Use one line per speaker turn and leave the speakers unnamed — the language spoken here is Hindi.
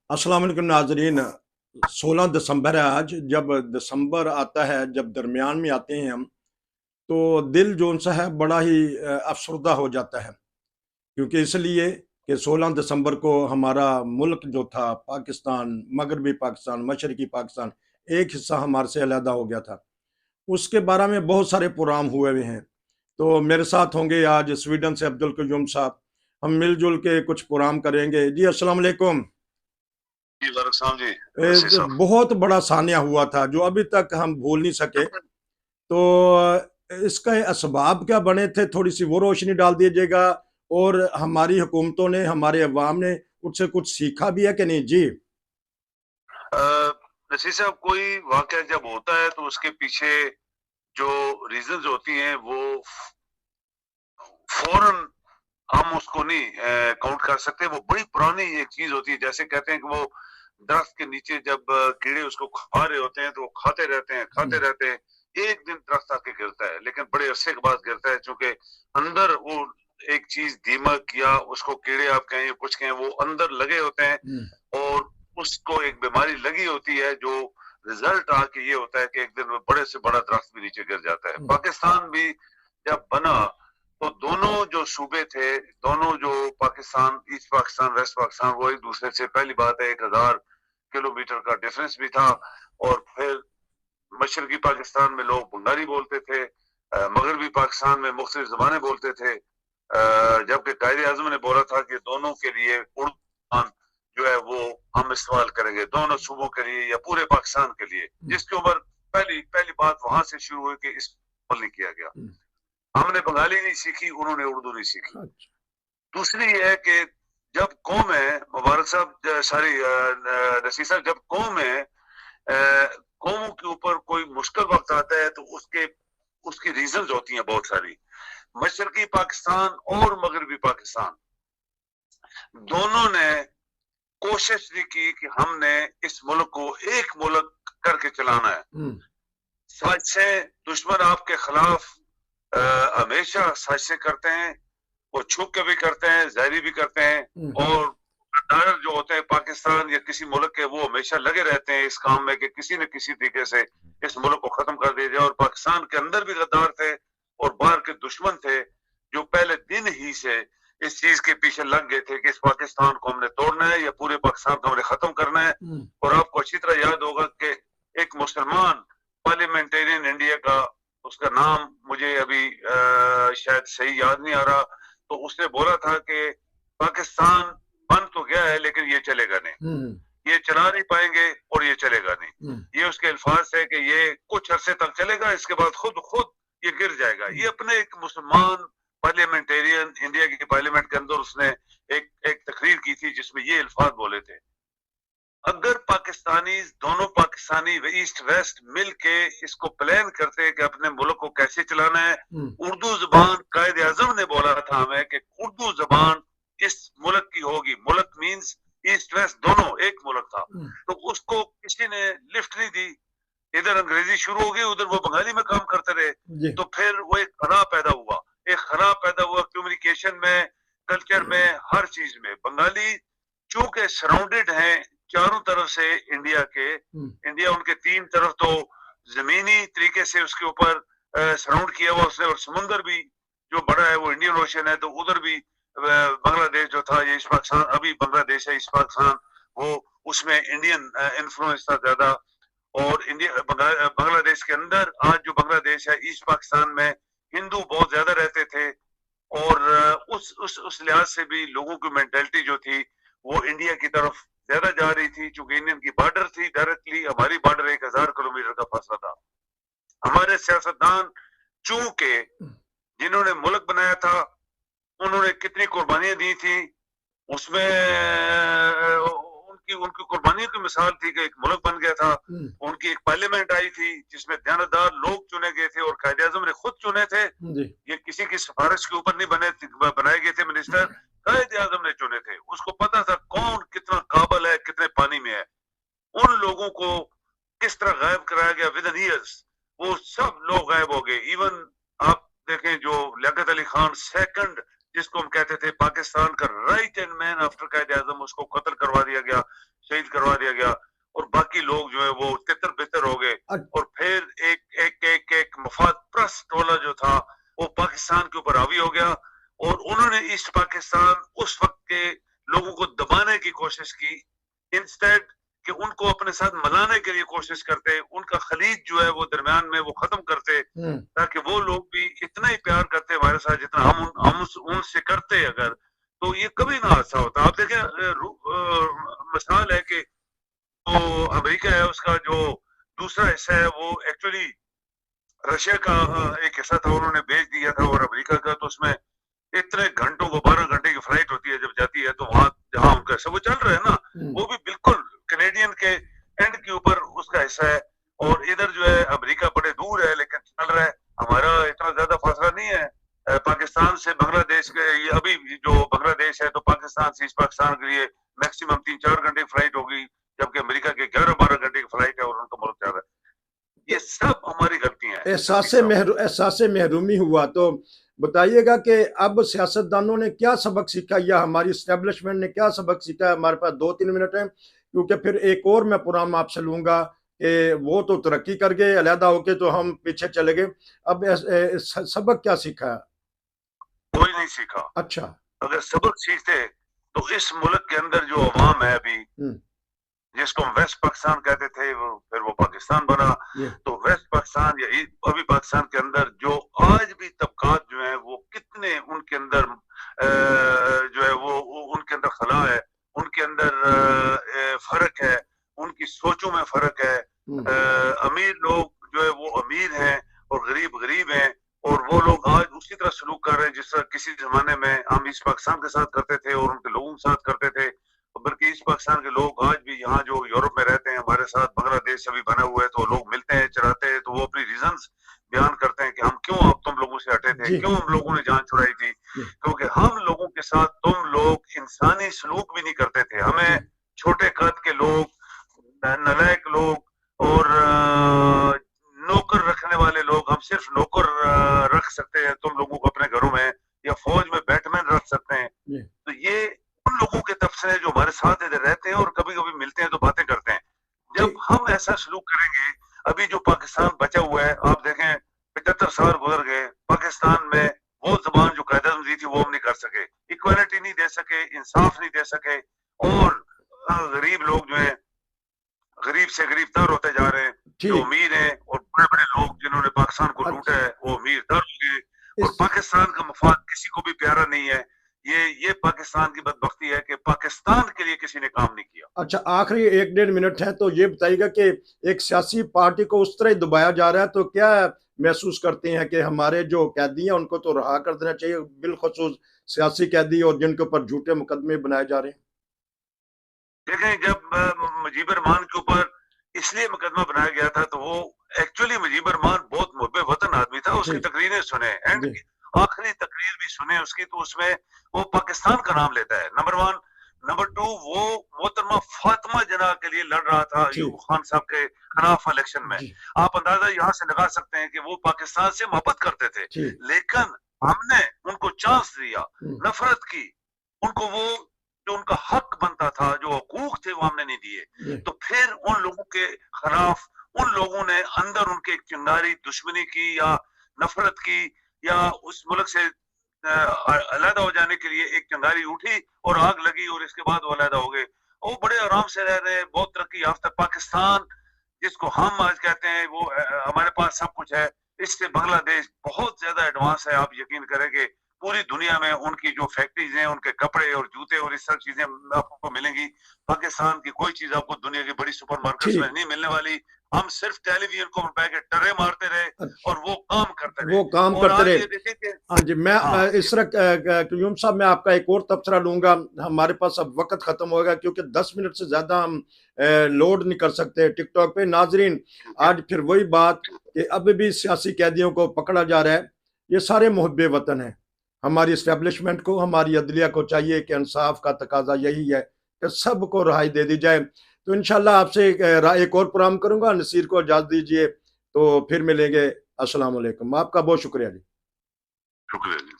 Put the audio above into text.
अस्सलाम वालेकुम नाजरीन। 16 दिसंबर है आज। जब दिसंबर आता है, जब दरमियान में आते हैं हम, तो दिल जोन सा है बड़ा ही अफसरदा हो जाता है। क्योंकि इसलिए कि 16 दिसंबर को हमारा मुल्क जो था पाकिस्तान, मगरबी पाकिस्तान, मशरकी पाकिस्तान, एक हिस्सा हमारे से अलहदा हो गया था। उसके बारे में बहुत सारे प्रोग्राम हुए हुए हैं। तो मेरे साथ होंगे आज स्वीडन से अब्दुल कयूम साहब। हम मिलजुल के कुछ प्रोग्राम करेंगे। जी अस्सलाम वालेकुम।
जी वालेकुम सलाम जी। रशीद साहब।
बहुत बड़ा सान्या हुआ था जो अभी तक हम भूल नहीं सके। तो इसका असबाब क्या बने थे, थोड़ी सी वो रोशनी डाल दीजिएगा। और हमारी हुकूमतों ने, हमारे अवाम ने उससे कुछ सीखा भी है कि नहीं? जी।
रशीद साहब, कोई वाकया जब होता है तो उसके पीछे जो रीजंस होती हैं वो फौरन हम उसको नहीं काउंट कर सकते। वो बड़ी पुरानी एक चीज होती है। जैसे कहते हैं कि वो दरख्त के नीचे जब कीड़े उसको खा रहे होते हैं तो वो खाते रहते हैं। एक दिन दरख्त आके गिरता है, लेकिन बड़े अरसे के बाद गिरता है, क्योंकि अंदर वो एक चीज दीमक या उसको कीड़े आप कहें या कुछ कहें, वो अंदर लगे होते हैं और उसको एक बीमारी लगी होती है, जो रिजल्ट आके ये होता है कि एक दिन वो बड़े से बड़ा दरख्त भी नीचे गिर जाता है। पाकिस्तान भी जब बना तो दोनों जो सूबे थे, दोनों जो पाकिस्तान, ईस्ट पाकिस्तान, वेस्ट पाकिस्तान, वो एक दूसरे से, पहली बात है, 1000 किलोमीटर का डिफरेंस भी था। और फिर मशरकी पाकिस्तान में लोग बंगाली बोलते थे, मगरबी पाकिस्तान में मुख्तलिफ जबानें बोलते थे। जबकि कायदे आजम ने बोला था कि दोनों के लिए उर्दू जो है वो हम इस्तेमाल करेंगे, दोनों सूबों के लिए या पूरे पाकिस्तान के लिए। जिसके ऊपर पहली पहली बात वहां से शुरू हुई कि इस्तेमाल नहीं किया गया। हमने बंगाली नहीं सीखी, उन्होंने उर्दू नहीं सीखी। दूसरी ये है कि जब कौम है, मुबारक साहब, सारी रशीद साहब, जब कौम है, कौमों के ऊपर कोई मुश्किल वक्त आता है तो उसके उसकी रीजंस होती हैं बहुत सारी। मशरकी पाकिस्तान और मगरबी पाकिस्तान दोनों ने कोशिश नहीं की कि हमने इस मुल्क को एक मुल्क करके चलाना है। साजिशें, दुश्मन आपके खिलाफ हमेशा साजिशें करते हैं। वो छुप के भी करते हैं, जाहिरी भी करते हैं। और गद्दार जो होते हैं पाकिस्तान या किसी मुल्क के, वो हमेशा लगे रहते हैं इस काम में कि किसी न किसी तरीके से इस मुल्क को खत्म कर दिया जाए। और पाकिस्तान के अंदर भी गद्दार थे और बाहर के दुश्मन थे, जो पहले दिन ही से इस चीज के पीछे लग गए थे कि इस पाकिस्तान को हमने तोड़ना है या पूरे पाकिस्तान को हमने खत्म करना है। और आपको अच्छी तरह याद होगा कि एक मुसलमान पार्लियामेंटेरियन इंडिया का, उसका नाम मुझे अभी शायद सही याद नहीं आ रहा, तो उसने बोला था कि पाकिस्तान बन तो गया है लेकिन ये चलेगा नहीं, ये चला नहीं पाएंगे और ये चलेगा नहीं। ये उसके अल्फाज है कि ये कुछ अरसे तक चलेगा, इसके बाद खुद खुद ये गिर जाएगा। ये अपने एक मुसलमान पार्लियामेंटेरियन इंडिया की पार्लियामेंट के अंदर उसने एक एक तकरीर की थी जिसमें ये अल्फाज बोले थे। अगर पाकिस्तानी, दोनों पाकिस्तानी ईस्ट वेस्ट मिल के इसको प्लान करते हैं कि अपने मुल्क को कैसे चलाना है, उर्दू जबान, कायदे आजम ने बोला था हमें कि उर्दू जबान इस मुल्क की होगी। मुल्क मीन्स ईस्ट वेस्ट दोनों एक मुल्क था। तो उसको किसी ने लिफ्ट नहीं दी। इधर अंग्रेजी शुरू हो गई, उधर वो बंगाली में काम करते रहे। तो फिर वो एक खला पैदा हुआ, एक खला पैदा हुआ कम्युनिकेशन में, कल्चर में, हर चीज में। बंगाली चूंकि सराउंडेड हैं चारों तरफ से इंडिया के, इंडिया उनके तीन तरफ तो जमीनी तरीके से उसके ऊपर सराउंड किया हुआ उसने, और समुंदर भी जो बड़ा है वो इंडियन ओशन है। तो उधर भी बांग्लादेश जो था, ये ईस्ट पाकिस्तान, अभी बांग्लादेश है ईस्ट पाकिस्तान, वो उसमें इंडियन इन्फ्लुएंस था ज्यादा। और इंडिया, बांग्लादेश के अंदर आज जो बांग्लादेश है, ईस्ट पाकिस्तान में हिंदू बहुत ज्यादा रहते थे। और उस लिहाज से भी लोगों की मेंटेलिटी जो थी वो इंडिया की तरफ ज्यादा जा रही थी, क्योंकि इंडियन की बॉर्डर थी डायरेक्टली। हमारी बॉर्डर 1000 किलोमीटर का फासला था। हमारे सियासतदान चूंकि जिन्होंने मुल्क बनाया था उन्होंने कितनी कुर्बानियां दी थी, उसमें उनकी उनकी कुर्बानियों की मिसाल थी कि एक मुल्क बन गया था। उनकी एक पार्लियामेंट आई थी जिसमें ध्यानदार लोग चुने गए थे और कायदे आजम ने खुद चुने थे। ये किसी की सिफारिश के ऊपर नहीं बनाए गए थे मिनिस्टर, कायदे आजम ने चुने थे। उसको पता था कौन कितना काबिल है, कितने पानी में है। उन लोगों को किस तरह गायब कराया गया विद इन ईयर्स, वो सब लोग गायब हो गए। इवन आप देखें जो लियाकत अली खान सेकंड, जिसको हम कहते थे पाकिस्तान का राइट हैंड मैन आफ्टर कायदे आजम, उसको कत्ल करवा दिया गया। शहीद करवा दिया गया और बाकी लोग जो है वो तितर बितर हो गए।
अ-
और फिर एक मफाद प्रस्त वाला जो था वो पाकिस्तान के ऊपर हावी हो गया और उन्होंने ईस्ट पाकिस्तान उस वक्त के लोगों को दबाने की कोशिश की, इंस्टेड कि उनको अपने साथ मिलाने के लिए कोशिश करते, उनका खलीज जो है वो दरमियान में वो खत्म करते,
हम्म,
ताकि वो लोग भी इतना ही प्यार करते हमारे साथ जितना हम उनसे करते अगर, तो ये कभी ना ऐसा होता। आप देखें मिसाल है कि तो अमेरिका है उसका जो दूसरा हिस्सा है वो एक्चुअली रशिया का एक हिस्सा था, उन्होंने बेच दिया था, और अमेरिका का तो उसमें इतने घंटों को 12 घंटे की फ्लाइट होती है, जब जाती है तो वहां जहां उनका सब वो चल रहा है ना,
हम्म,
वो भी बिल्कुल कैनेडियन के एंड के ऊपर उसका हिस्सा है। और इधर जो है अमेरिका बड़े दूर है लेकिन चल रहा है, हमारा इतना ज्यादा फासला नहीं है पाकिस्तान से बांग्लादेश के। ये अभी जो बांग्लादेश है तो पाकिस्तान से ईस्ट पाकिस्तान के लिए मैक्सिमम 3-4 घंटे की फ्लाइट होगी, जबकि अमेरिका के 11-12 घंटे की फ्लाइट है और उनका मुल्क जा रहा है। ये
तो
सब हमारी गलतियां हैं
एहसास
रफीक साहब।
एहसास महरूमी हुआ। तो बताइएगा कि अब सियासतदानों ने क्या सबक सीखा या हमारी इस्टेब्लिशमेंट ने क्या सबक सीखा है। हमारे पास 2-3 मिनट हैं, क्योंकि फिर एक और मैं प्रोग्राम आपसे लूंगा कि वो तो तरक्की कर गए अलहदा होके, तो हम पीछे चले गए। अब सबक क्या सीखा है?
कोई नहीं सीखा।
अच्छा।
अगर सबक सीखते तो इस मुल्क के अंदर जो अवाम है अभी,
हम्म,
जिसको हम वेस्ट पाकिस्तान कहते थे, वो फिर वो पाकिस्तान बना,
ये
तो वेस्ट पाकिस्तान या अभी पाकिस्तान के अंदर जो आज भी तबकात जो है वो कितने उनके अंदर जो है वो उनके अंदर खला है, उनके अंदर फर्क है, उनकी सोचों में फर्क है।
हम्म,
अमीर लोग जो है वो अमीर हैं और गरीब गरीब हैं, और वो लोग आज उसी तरह सलूक कर रहे हैं जिस तरह किसी जमाने में हम ईस्ट पाकिस्तान के साथ करते थे और उनके लोगों के साथ करते थे। बल्कि ईस्ट पाकिस्तान के लोग आज भी यहाँ जो यूरोप में रहते हैं हमारे साथ, बांग्लादेश अभी बना हुआ है तो लोग मिलते हैं चलाते हैं, तो वो अपनी रीजंस बयान करते हैं कि हम क्यों अब तुम लोगों से हटे थे,
जी,
क्यों हम लोगों ने जान छुड़ाई थी,
जी,
क्योंकि हम लोगों के साथ तुम लोग इंसानी सलूक भी नहीं करते थे।
जी,
हमें छोटे कद के लोग, नलायक लोग और नौकर रखने वाले लोग, हम सिर्फ नौकर रख सकते हैं तुम लोगों को अपने घरों में, या फौज में बैटमैन रख सकते हैं।
जी,
तो ये उन लोगों के तबसरे जो हमारे साथ इधर रहते हैं और कभी कभी मिलते हैं तो बातें करते हैं। जब
ठीक।
हम ऐसा सलूक करेंगे, अभी जो पाकिस्तान बचा हुआ है आप देखें, 75 साल गुजर गए, पाकिस्तान में वो जबान जो कायदे आज़म दी थी वो हम नहीं कर सके, इक्वालिटी नहीं दे सके, इंसाफ नहीं दे सके, और गरीब लोग जो है गरीब से गरीब तर होते जा रहे हैं। जो
ठीक।
अमीर हैं और बड़े बड़े लोग जिन्होंने पाकिस्तान को लूटा
अच्छा,
है वो अमीर तर हो गए, और
इस
पाकिस्तान का मफाद किसी को भी प्यारा नहीं है। ये पाकिस्तान की बदबख्ती है कि पाकिस्तान के लिए किसी ने काम नहीं किया।
अच्छा, आखिरी 1-1.5 मिनट है, तो ये बताइएगा कि एक सियासी पार्टी को उस तरह ही दबाया जा रहा है, तो क्या महसूस करते हैं कि हमारे जो कैदी हैं उनको तो रहा कर देना चाहिए, बिलखसूस सियासी कैदी और जिनके ऊपर झूठे मुकदमे बनाए जा रहे हैं?
देखें, जब मुजीब रहमान के ऊपर इसलिए मुकदमा बनाया गया था तो वो एक्चुअली मुजीब रहमान बहुत मुहब्बे वतन आदमी था, उसकी
जी,
तकरीरें सुने, एंड
जी,
आखिरी तकरीर भी सुने उसकी, तो उसमें वो पाकिस्तान का नाम लेता है, नंबर वन। नंबर टू, वो मोहतरमा फातिमा जना के लिए लड़ रहा था यूब
ठीक,
खान साहब के खिलाफ इलेक्शन में।
जी,
आप अंदाजा यहाँ से लगा सकते हैं कि वो पाकिस्तान से मोहब्बत करते थे,
ठीक,
लेकिन हमने उनको चांस दिया,
हम्म,
नफरत की, उनको वो जो उनका हक बनता था, जो हकूक थे वो हमने नहीं दिए।
जी,
तो फिर उन लोगों के खिलाफ उन लोगों ने अंदर उनके एक चिंगारी दुश्मनी की या नफरत की, या उस मुल्क से अलहदा हो जाने के लिए एक चिंगारी उठी और आग लगी, और इसके बाद वो अलहदा हो गए। वो बड़े आराम से रह रहे हैं, बहुत तरक्की याफ्ता पाकिस्तान जिसको हम आज कहते हैं वो हमारे पास सब कुछ है, इससे बांग्लादेश बहुत ज्यादा एडवांस है। आप यकीन करेंगे पूरी दुनिया में उनकी जो फैक्ट्रीज हैं, उनके कपड़े और जूते और इस सब चीजें आपको मिलेंगी। पाकिस्तान की कोई चीज आपको दुनिया की बड़ी सुपरमार्केट्स में
ठीक।
नहीं मिलने वाली। हम सिर्फ टेलीविजन को बैठ के टर्रे मारते रहे और वो काम करते रहे।
वो काम
और
करते
आज
रहे।
ये देखिए कि
हाँ जी, मैं
हाँ
इस तरह क्यूम साहब, मैं आपका एक और तबसरा लूंगा। हमारे पास अब वक्त खत्म होगा, क्योंकि 10 मिनट से ज्यादा हम लोड नहीं कर सकते टिकटॉक पे। नाजरीन,
ठीक है।
आज फिर वही बात कि अभी भी सियासी कैदियों को पकड़ा जा रहा है। ये सारे मुहब्बे वतन हैं। हमारी इस्टेब्लिशमेंट को, हमारी अदलिया को चाहिए कि इंसाफ का तकाजा यही है कि सबको रहाई दे दी जाए। तो इंशाल्लाह आपसे एक और प्रोग्राम करूंगा। नसीर को इजाजत दीजिए, तो फिर मिलेंगे। अस्सलाम वालेकुम। आपका बहुत शुक्रिया जी।
शुक्रिया जी।